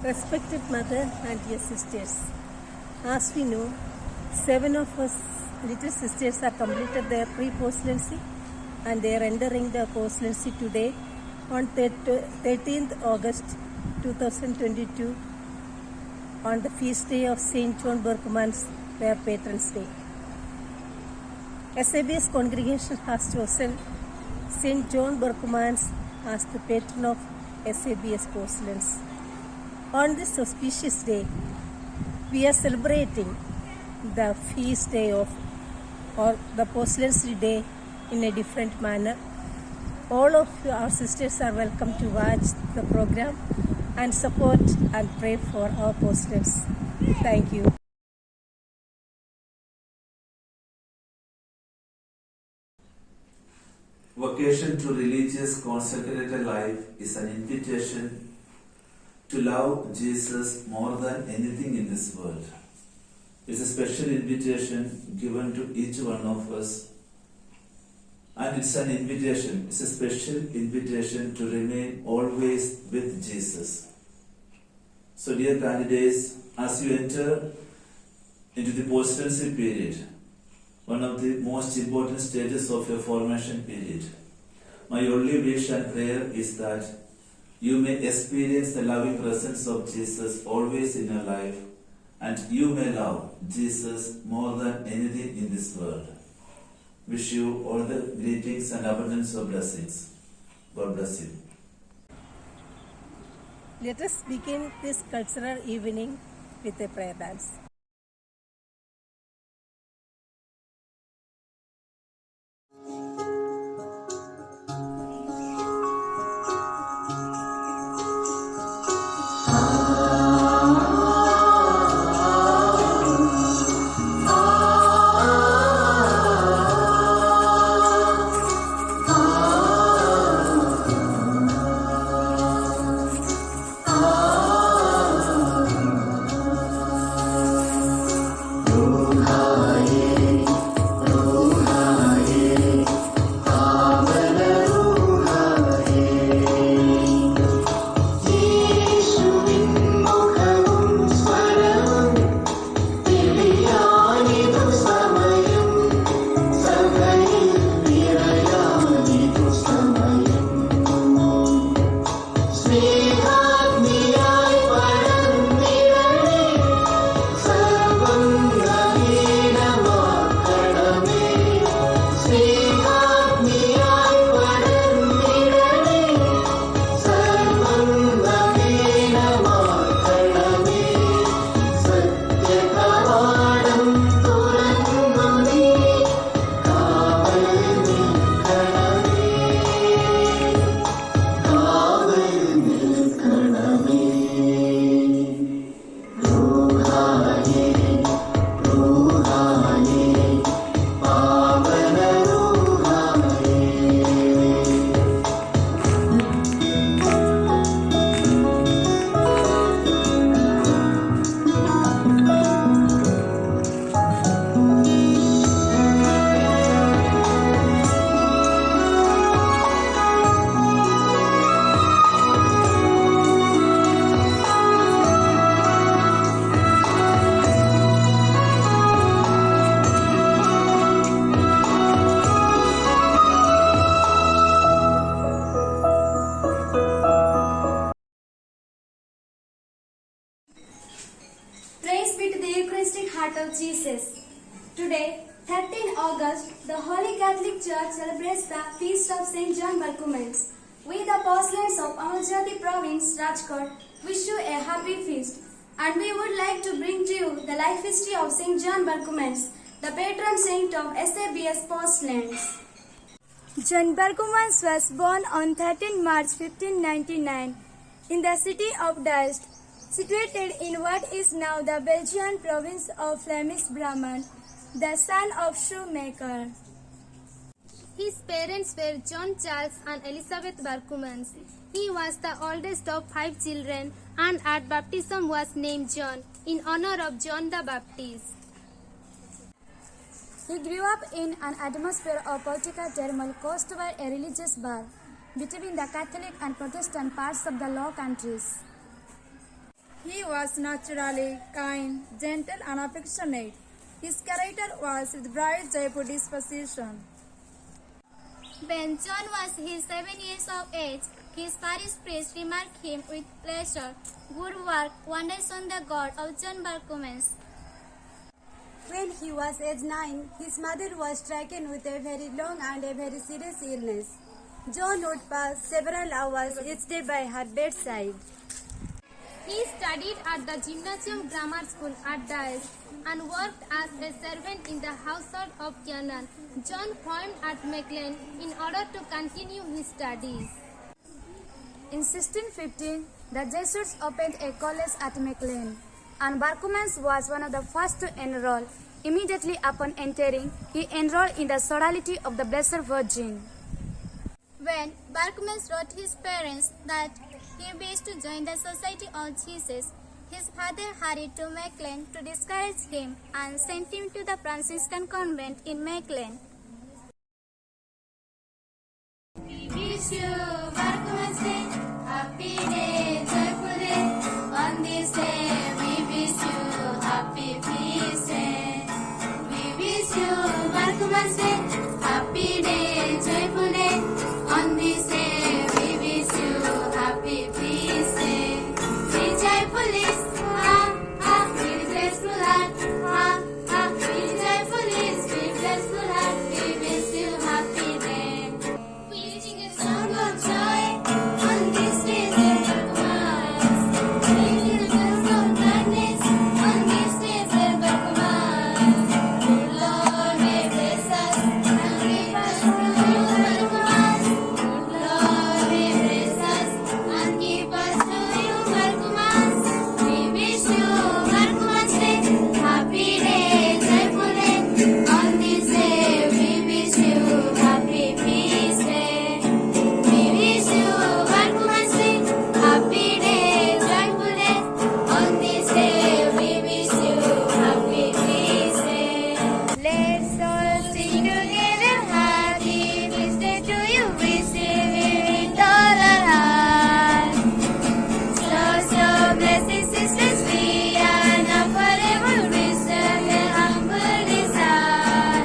Respected mother and dear sisters, as we know, 7 of us little sisters are completed their pre-postulancy and they are entering the postulancy today on 13th August 2022 on the feast day of Saint John Berchmann's, their patron's day. SABS congregation has chosen Saint John Berchmann's as the patron of SABS Postulants. On this auspicious day, we are celebrating the feast day of or the Postulancy day in a different manner. All of our sisters are welcome to watch the program and support and pray for our postulants. Thank you. Vocation to religious consecrated life is an invitation to love Jesus more than anything in this world. It's a special invitation given to each one of us, and it's a special invitation to remain always with Jesus. So dear candidates, as you enter into the postulancy period, one of the most important stages of your formation period, my only wish and prayer is that you may experience the loving presence of Jesus always in your life, and you may love Jesus more than anything in this world. Wish you all the greetings and abundance of blessings. God bless you. Let us begin this cultural evening with a prayer dance. Of Jesus. Today, 13 August, the Holy Catholic Church celebrates the feast of Saint John Berchmann. We, the Postulants of Amal Jyothi province, Rajkot, wish you a happy feast, and we would like to bring to you the life history of Saint John Berchmann, the patron saint of SABS Postulants. John Berchmann was born on 13 March 1599 in the city of Dust, situated in what is now the Belgian province of Flemish Brabant, the son of shoemaker. His parents were John Charles and Elizabeth Berchmann. He was the oldest of 5 children and at baptism was named John in honor of John the Baptist. He grew up in an atmosphere of political turmoil caused by a religious war between the Catholic and Protestant parts of the Low Countries. He was naturally kind, gentle, and affectionate. His character was with bright, joyful disposition. When John was his 7 years of age, his parish priest remarked him with pleasure, "Good work, wonders on the God of John Barcumens." When he was age 9, his mother was stricken with a very long and a very serious illness. John would pass several hours each day by her bedside. He studied at the Gymnasium Grammar School at Dice and worked as a servant in the household of Canon, John farmed at Mechlin in order to continue his studies. In 1615, the Jesuits opened a college at Mechlin, and Barcumens was one of the first to enroll. Immediately upon entering, he enrolled in the sodality of the Blessed Virgin. When Barcumens wrote his parents that he wished to join the Society of Jesus, his father hurried to Mechlin to discourage him and sent him to the Franciscan convent in Mechlin. We wish you Barcumens Day, happy day, joyful day. On this day, we wish you happy feast day. We wish you Barcumens Day, happy day, joyful day. On this day, we wish you happy feast day. Be joyful is, be blessful heart, be joyful is, be blessful heart. We wish you happy day. We sing a song of joy on this day, Barcumens. We sing a song of gladness on this day, Barcumens. Good Lord, may bless us and keep us through you, Barcumens. Good Lord, may bless us and keep us through you, Barcumens. We wish you Barcumens Day, happy day, joyful day. On this day, we wish you happy feast day. We wish you Barcumens Day, happy day, joyful day. On this day, we wish you happy feast day. Let's all sing together, happy feast day to you. We sing it with all our heart. So blessed sisters, we are now forever. We serve a humble desire.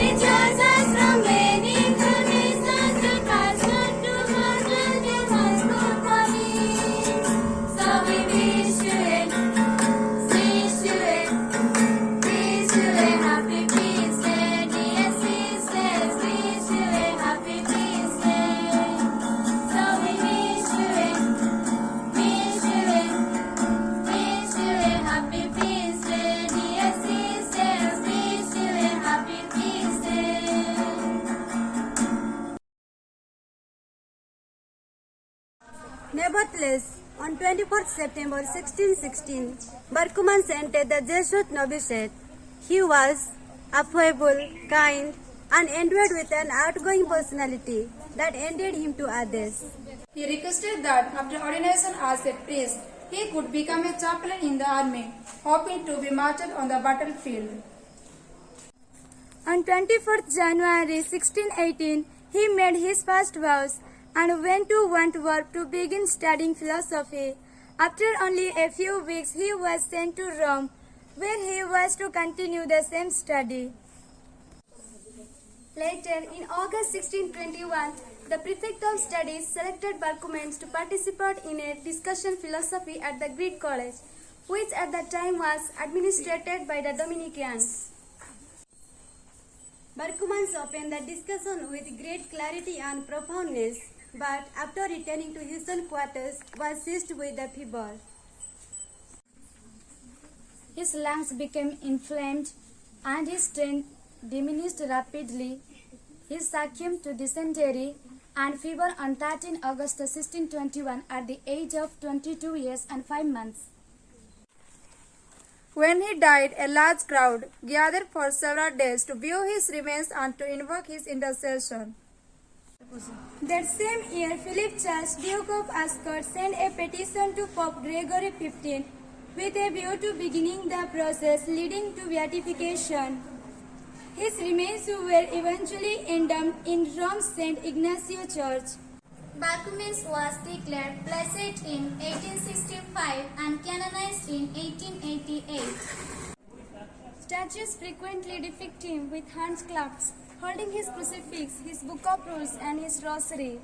It draws us from many nations to cast out to marvel their Rajkot coming. So we wish you a happy feast day, dear sisters. Wish you a happy feast day. So we wish you a happy feast day, dear sisters. Wish you a happy feast day. Nevertheless, on 24th September 1616, Barcumens entered the Jesuit novitiate. He was affable, kind, and endowed with an outgoing personality that endeared him to others. He requested that after ordination as a priest, he could become a chaplain in the army, hoping to be martyred on the battlefield. On 24th January 1618, he made his first vows and went to Antwerp to begin studying philosophy. After only a few weeks, he was sent to Rome, where he was to continue the same study. Later, in August 1621, the prefect of studies selected Barcumens to participate in a discussion philosophy at the Greek College, which at that time was administered by the Dominicans. Barcumens opened the discussion with great clarity and profoundness, but after returning to his own quarters, was seized with a fever. His lungs became inflamed and his strength diminished rapidly. He succumbed to dysentery and fever on 13 August 1621 at the age of 22 years and 5 months. When he died, a large crowd gathered for several days to view his remains and to invoke his intercession. That same year, Philip Charles, Duke of Ascot, sent a petition to Pope Gregory XV with a view to beginning the process leading to beatification. His remains were eventually entombed in Rome's St. Ignatius Church. Barkumens was declared blessed in 1865 and canonized in 1888. Statues frequently depict him with hands clasped, holding his crucifix, his book of rules, and his rosary.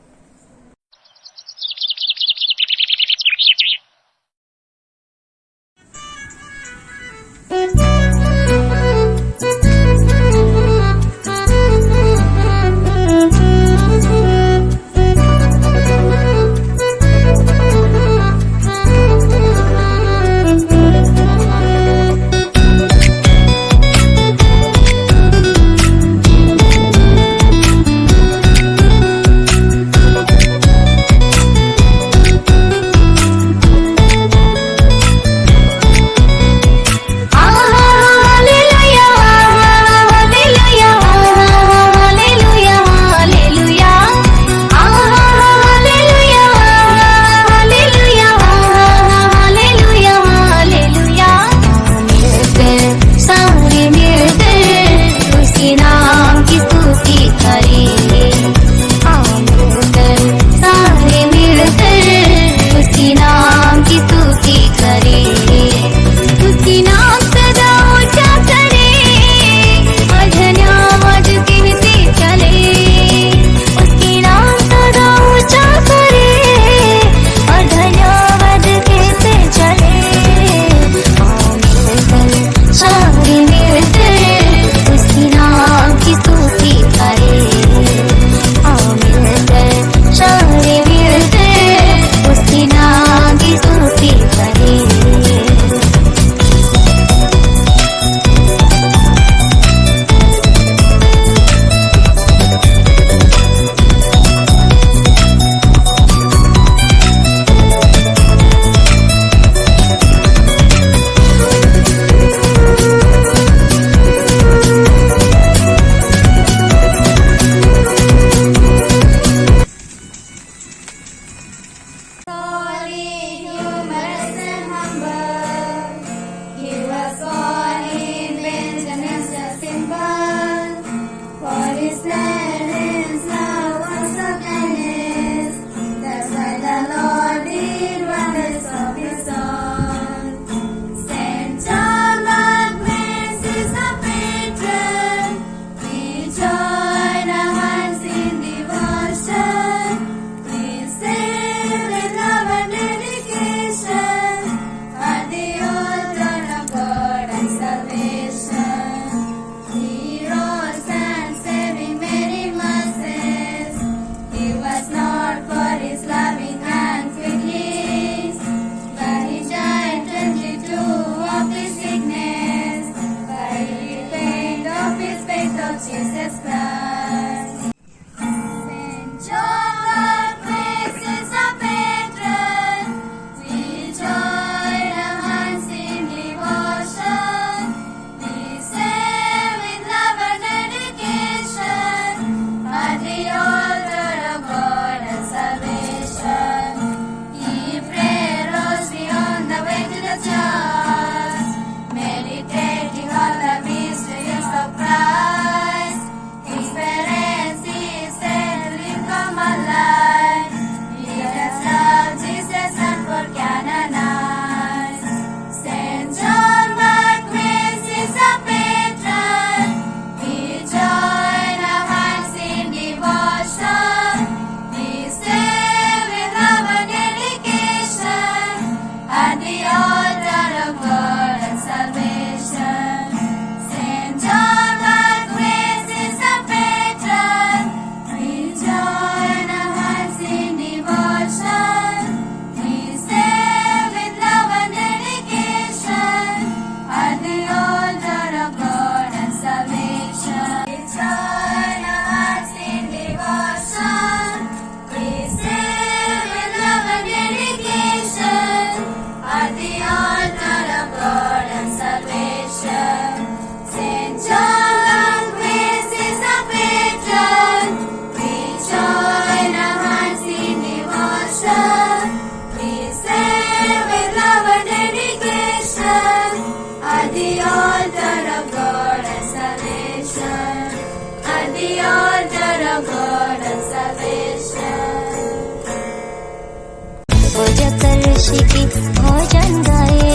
खुशी की भोजन गाए,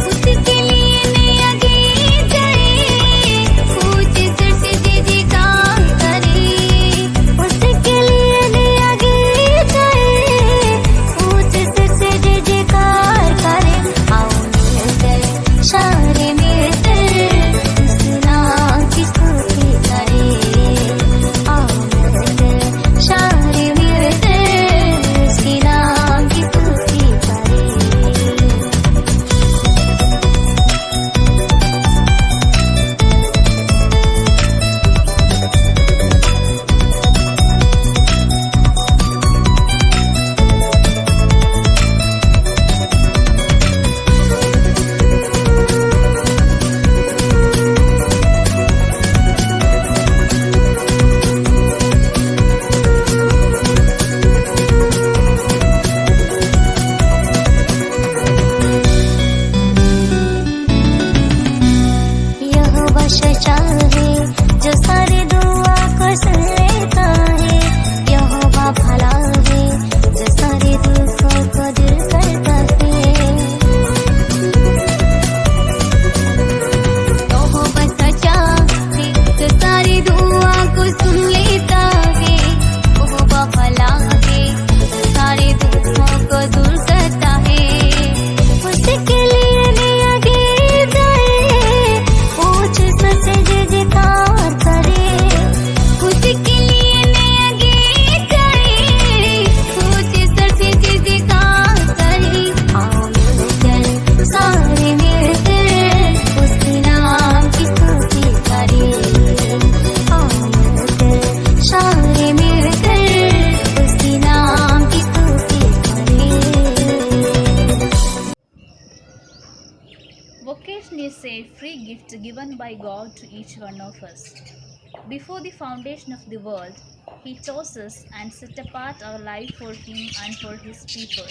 उसके लिए नया गीत गाए, ऊंच स्वर से जय जयकार करे, उसके लिए नया गीत गाए, ऊंच स्वर से जय जयकार करे। आओ मिलकर सारे मिलकर उस नाम की स्तुति करें, आओ मिलकर सारे मिलकर उसके नाम की स्तुति करें। यह वश चाहे जो सारी दुआ को सुन लेता है, यहोवा भला है जो सारे दुखों को दूर करता है। यहोवा सच्चा है जो सारी दुआ को सुन लेता है, यहोवा भला है जो सारे दुखों को दूर करता है। उसके लिए नया गीत गाए, ऊंच स्वर से जय जयकार करे, उसके लिए नया गीत गाए, ऊंच स्वर से जय जयकार करे। आओ मिलकर सारे मिलकर उसके नाम की स्तुति करें, आओ मिलकर सारे मिलकर उसके नाम की स्तुति करें। Vocation is a free gift given by God to each one of us. Before the foundation of the world, He chose us and set apart our life for Him and for His people.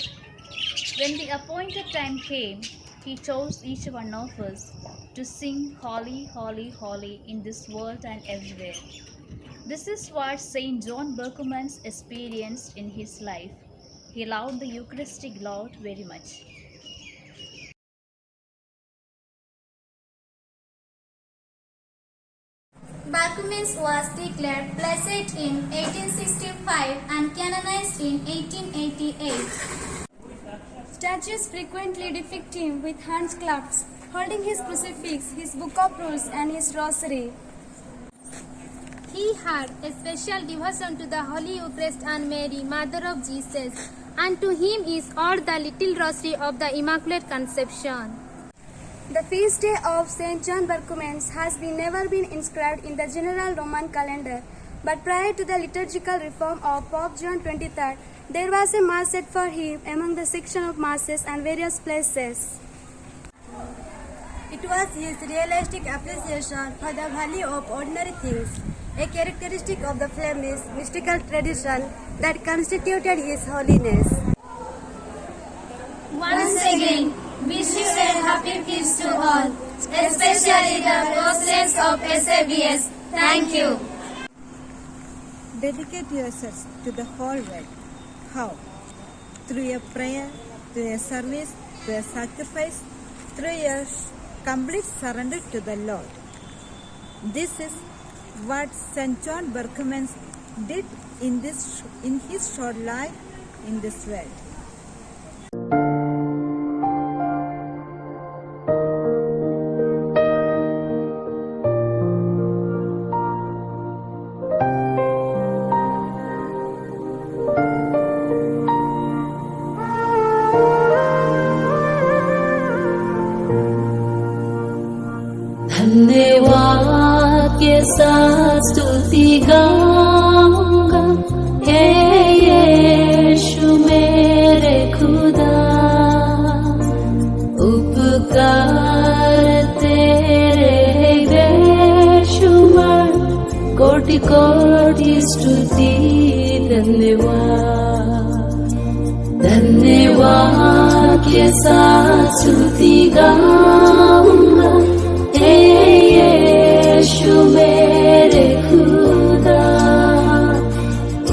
When the appointed time came, He chose each one of us to sing Holy, Holy, Holy in this world and everywhere. This is what Saint John Berchmans experienced in his life. He loved the Eucharistic Lord very much. Berchmans was declared blessed in 1865 and canonized in 1888. Statues frequently depict him with hands clasped, holding his crucifix, his book of rules, and his rosary. He had a special devotion to the Holy Eucharist and Mary, Mother of Jesus, and to him is all the little rosary of the Immaculate Conception. The feast day of Saint John Berchmans has never been inscribed in the general Roman calendar, but prior to the liturgical reform of Pope John XXIII, there was a mass set for him among the section of masses and various places. It was his realistic appreciation for the value of ordinary things, a characteristic of the Flemish mystical tradition that constituted his holiness. Once again, wish you a happy feast to all, especially the Postulants of SABS. Thank you. Dedicate yourselves to the whole world. How? Through a prayer, through a service, through a sacrifice, through your complete surrender to the Lord. This is what St. John Berchmans did in his short life in this world. धन्यवाद के साथ स्तुति गाऊंगा, हे यीशु मेरे खुदा, उपकार तेरे बेशुमार, कोटि कोटि स्तुति धन्यवाद। धन्यवाद के साथ स्तुति गाऊंगा, हे यीशु मेरे खुदा,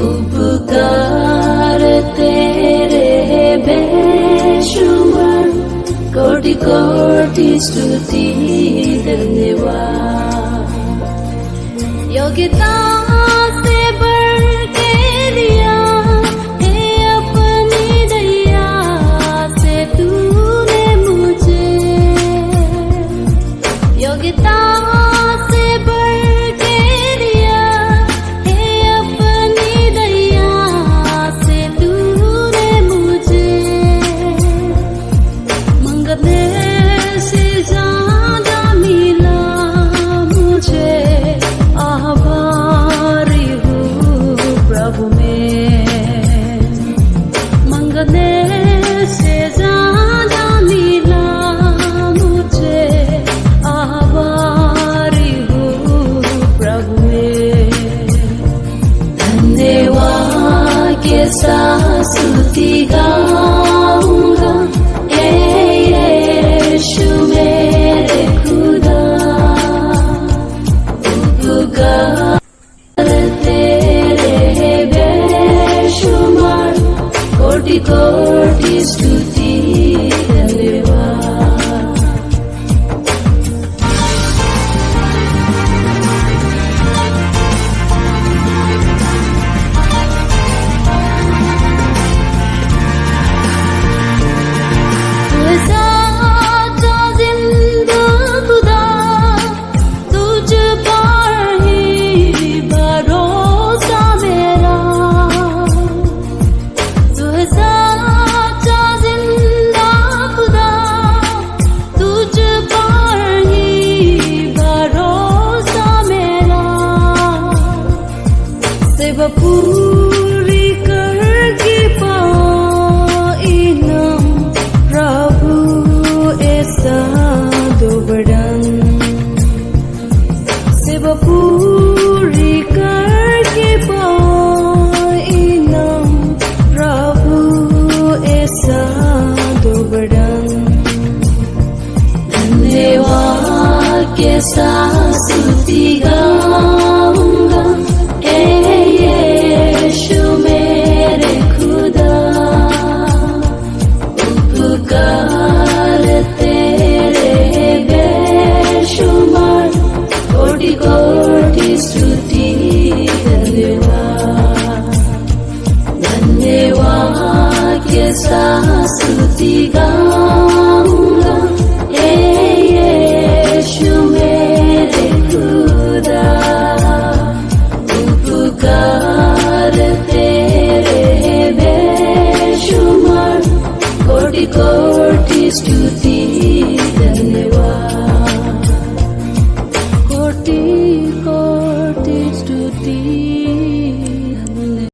उपकार तेरे कोटि कोटि स्तुति धन्यवाद। योग्यता से बढ़ के दिया है अपनी दया से तूने मुझे, योग्यता से बढ़ के दिया है अपनी दया से तूने मुझे, मंगने से ज्यादा मिला मुझे, आभारी हूँ प्रभु में, मंगने से ज्यादा मिला मुझे, आभारी हूँ प्रभु में। धन्यवाद के साथ स्तुति गाऊंगा, यीशु मेरे खुदा, उपकार तेरे बेशुमार, कोटि कोटि स्तुति धन्यवाद। पूरी करके पाइनम प्रभु ऐसा दोबड़न, सेवा पूरी करके पाइनम प्रभु ऐसा दोबड़न। धन्यवाद के साथ स्तुति गाऊंगा, यीशु मेरे खुदा, उपकार तेरे बेशुमार, कोटि कोटि स्तुति धन्यवाद। धन्यवाद के साथ स्तुति गाऊंगा, यीशु मेरे खुदा, उपकार तेरे बेशुमार, कोटि कोटि स्तुति